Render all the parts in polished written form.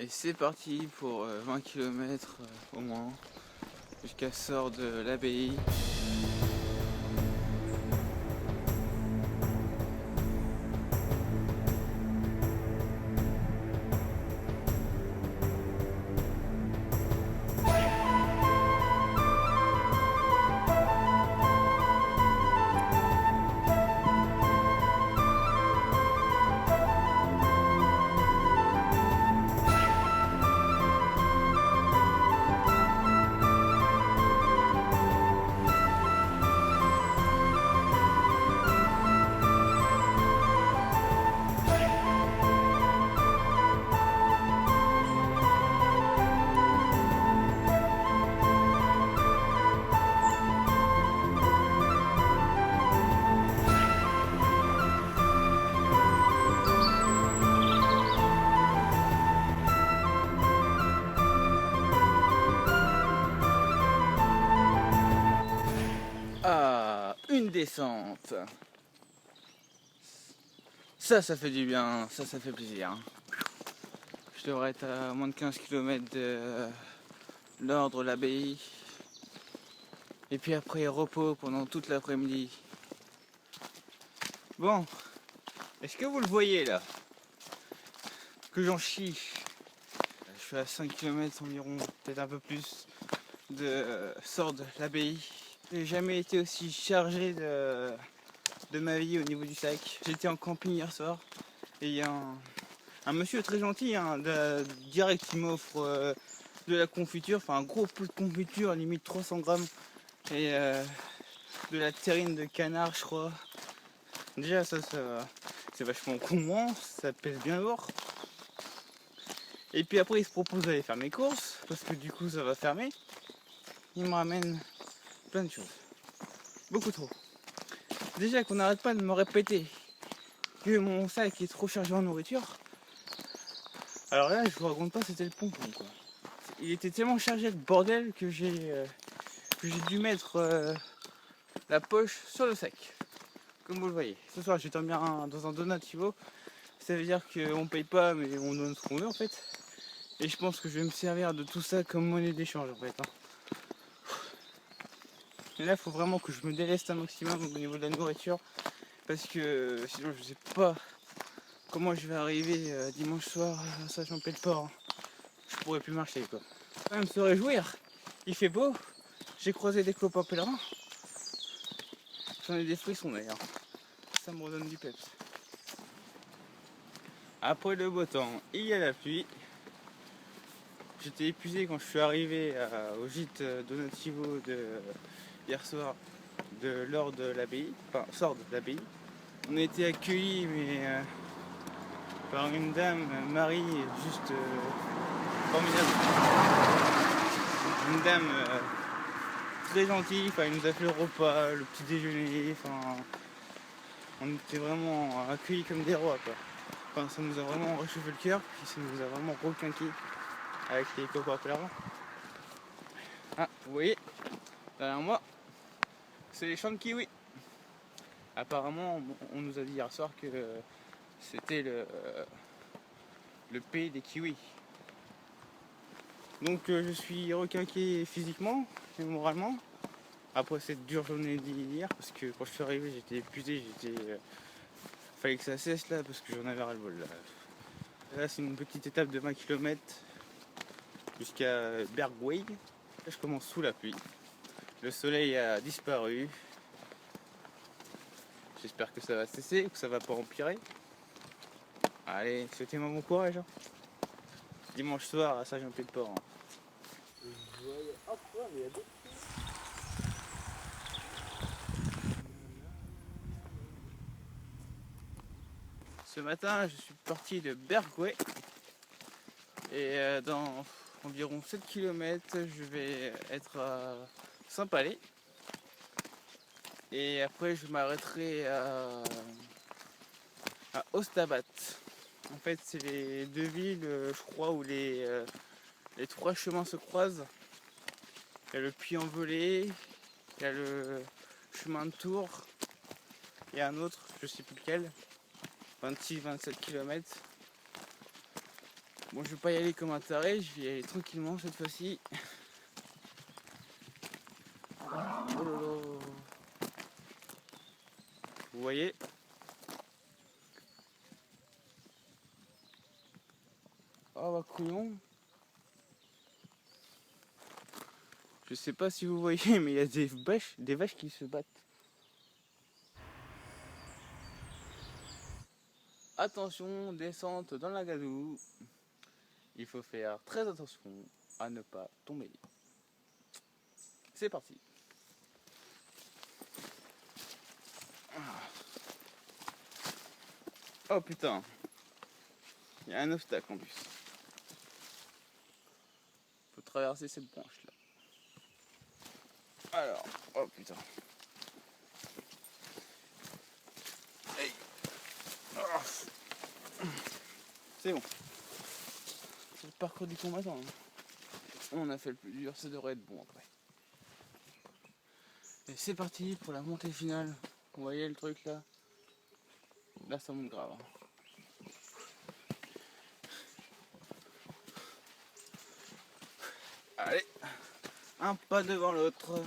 Et c'est parti pour 20 km au moins, jusqu'à Sort de l'Abbaye. Ah, une descente. Ça fait du bien, ça fait plaisir. Je devrais être à moins de 15 km de l'ordre, l'abbaye. Et puis après, repos pendant toute l'après-midi. Bon, est-ce que vous le voyez là? Que j'en chie. Je suis à 5 km environ, peut-être un peu plus, de Sort de l'abbaye. J'ai jamais été aussi chargé de ma vie au niveau du sac. J'étais en camping hier soir et il y a un monsieur très gentil, direct, qui m'offre de la confiture, enfin un gros pot de confiture, limite 300 grammes, et de la terrine de canard, je crois. Déjà ça c'est vachement gourmand, ça pèse bien lourd. Et puis après il se propose d'aller faire mes courses, parce que du coup ça va fermer. Il me ramène plein de choses. Beaucoup trop. Déjà qu'on n'arrête pas de me répéter que mon sac est trop chargé en nourriture. Alors là, je vous raconte pas, c'était le pompon quoi. Il était tellement chargé de bordel que j'ai dû mettre la poche sur le sac. Comme vous le voyez. Ce soir, j'ai dormi dans un donut Chivo. Ça veut dire qu'on paye pas, mais on donne ce qu'on veut en fait. Et je pense que je vais me servir de tout ça comme monnaie d'échange en fait. Et là, il faut vraiment que je me déleste un maximum au niveau de la nourriture. Parce que sinon, je sais pas comment je vais arriver dimanche soir à Saint-Jean-Pied-de-Port. Je pourrais plus marcher quoi. Quand même se réjouir. Il fait beau. J'ai croisé des copains pèlerins. J'en ai des frissons d'ailleurs. Ça me redonne du peps. Après le beau temps, il y a la pluie. J'étais épuisé quand je suis arrivé au gîte Donativo hier soir de l'ordre de l'abbaye, enfin Sort de l'abbaye. On a été accueillis par une dame, Marie, juste formidable. Une dame très gentille, enfin, elle nous a fait le repas, le petit déjeuner, enfin, on était vraiment accueillis comme des rois quoi. Enfin, ça nous a vraiment réchauffé le cœur, puis ça nous a vraiment requinqué avec les copains pèlerins. Ah, vous voyez, derrière moi, c'est les champs de kiwi. Apparemment, on nous a dit hier soir que c'était le pays des kiwis. Donc je suis requinqué physiquement et moralement. Après cette dure journée d'hier, parce que quand je suis arrivé, j'étais épuisé, fallait que ça cesse là, parce que j'en avais ras le bol là. Là, c'est une petite étape de 20 km jusqu'à Bergweg. Là, je commence sous la pluie. Le soleil a disparu. J'espère que ça va cesser ou que ça va pas empirer. Allez, souhaitez-moi bon courage. Hein. Dimanche soir à Saint-Jean-Pied-de-Port. Hein. Ce matin, je suis parti de Bergweg et dans environ 7 km, je vais être à Saint-Palais. Et après, je m'arrêterai à Ostabat. En fait, c'est les deux villes, je crois, où les trois chemins se croisent. Il y a le Puy-en-Velay, il y a le chemin de Tours, et un autre, je sais plus lequel, 26-27 km. Bon, je vais pas y aller comme un taré, je vais y aller tranquillement cette fois-ci. Oh là là. Vous voyez? Oh bah couillon. Je sais pas si vous voyez, mais il y a des vaches qui se battent. Attention, descente dans la gadoue. Il faut faire très attention à ne pas tomber. C'est parti. Oh putain. Il y a un obstacle en plus. Faut traverser cette branche là. Alors, oh putain. Hey. Oh. C'est bon. C'est le parcours du combattant. Hein. On a fait le plus dur, ça devrait être bon après. Et c'est parti pour la montée finale. Vous voyez le truc là? Là ça monte grave. Hein. Allez, un pas devant l'autre.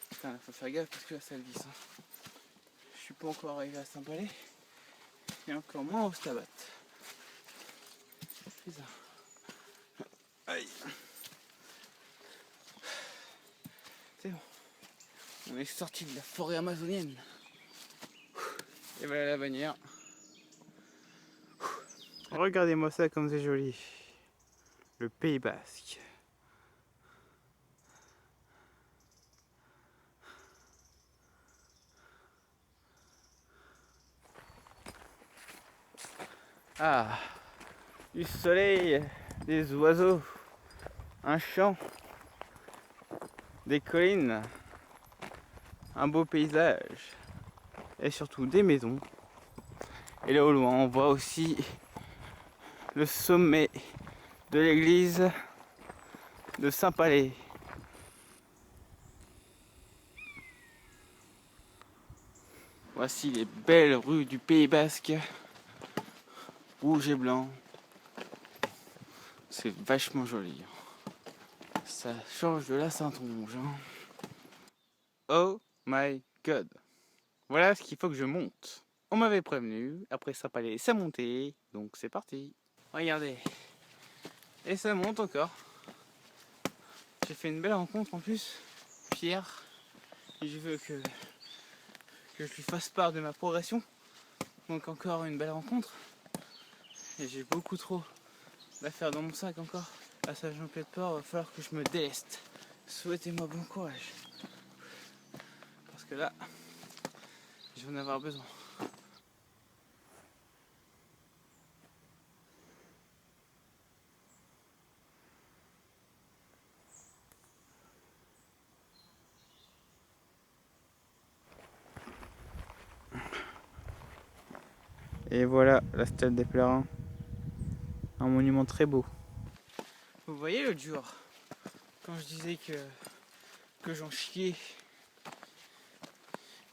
Putain, faut faire gaffe parce que là ça glisse. Hein. Je suis pas encore arrivé à Saint-Palais. Et encore moins au Stabat. Putain. Aïe. C'est bon. On est sorti de la forêt amazonienne. Et voilà la bannière. Regardez-moi ça comme c'est joli. Le Pays Basque. Ah, du soleil, des oiseaux, un champ, des collines, un beau paysage et surtout des maisons. Et là au loin on voit aussi le sommet de l'église de Saint-Palais. Voici les belles rues du Pays Basque, rouge et blanc. C'est vachement joli. Ça change de la Saintonge. Hein. Oh my god. Voilà ce qu'il faut que je monte. On m'avait prévenu, après Saint-Palais, ça montait, donc c'est parti. Regardez. Et ça monte encore. J'ai fait une belle rencontre en plus. Pierre. Et je veux que je lui fasse part de ma progression. Donc encore une belle rencontre. Et j'ai beaucoup trop d'affaires dans mon sac encore. À ça j'en fais peur, il va falloir que je me déleste. Souhaitez-moi bon courage. Parce que là, je vais en avoir besoin. Et voilà la stèle des pèlerins. Un monument très beau. Vous voyez l'autre jour, quand je disais que j'en chiais,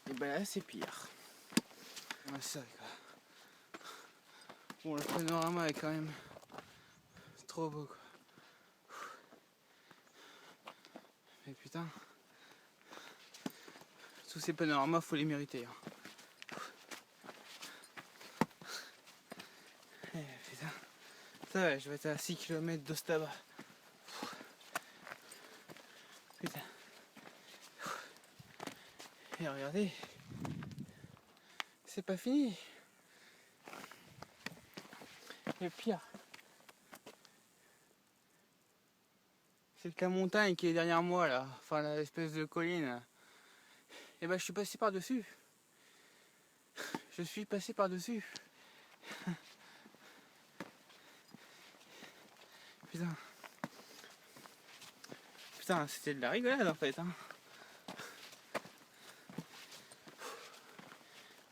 et ben là c'est pire. Ouais, ça, quoi. Bon, le panorama est quand même trop beau quoi. Mais putain, tous ces panoramas faut les mériter. Hein. Putain, ça va, je vais être à 6 km d'Ostaba. Putain. Et regardez, c'est pas fini. Le pire, c'est que la montagne qui est derrière moi là, enfin l'espèce de colline, et ben je suis passé par dessus. Je suis passé par dessus. Putain. Putain, c'était de la rigolade en fait. Hein.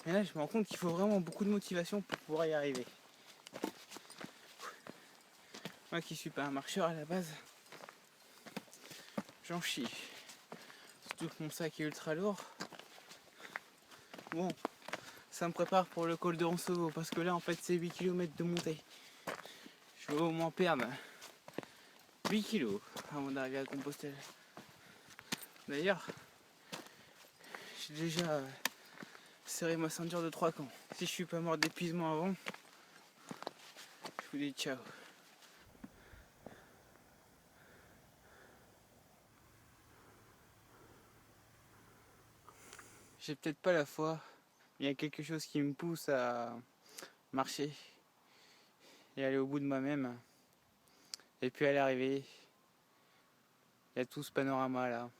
Et là je me rends compte qu'il faut vraiment beaucoup de motivation pour pouvoir y arriver. Moi qui suis pas un marcheur à la base, j'en chie. Surtout que mon sac est ultra lourd. Bon, ça me prépare pour le col de Ronceau, parce que là en fait c'est 8 km de montée. Je vais au moins perdre 8 kg avant d'arriver à Compostelle. D'ailleurs, j'ai déjà serré ma ceinture de 3 camps. Si je suis pas mort d'épuisement avant, je vous dis ciao. J'ai peut-être pas la foi, mais il y a quelque chose qui me pousse à marcher et aller au bout de moi-même. Et puis à l'arrivée, il y a tout ce panorama là.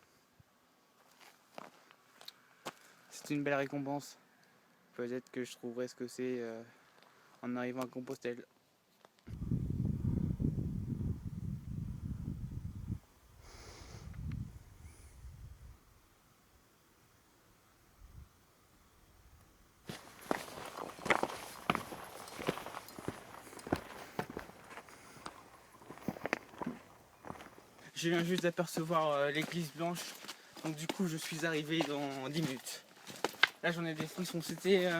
C'est une belle récompense. Peut-être que je trouverai ce que c'est en arrivant à Compostelle. Je viens juste d'apercevoir l'église blanche, donc du coup je suis arrivé dans 10 minutes. Là j'en ai des frissons, c'était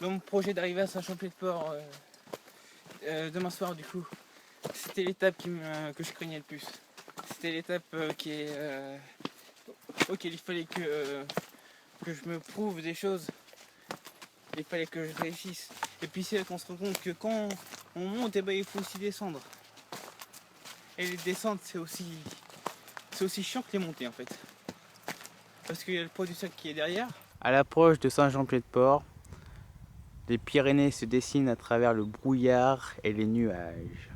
dans mon projet d'arriver à Saint-Champlain-de-Port demain soir du coup. C'était l'étape que je craignais le plus. C'était l'étape auquel il fallait que je me prouve des choses. Il fallait que je réussisse. Et puis c'est là qu'on se rend compte que quand on monte, eh ben, il faut aussi descendre. Et les descentes c'est aussi chiant que les montées en fait. Parce qu'il y a le poids du sac qui est derrière. À l'approche de Saint-Jean-Pied-de-Port, les Pyrénées se dessinent à travers le brouillard et les nuages.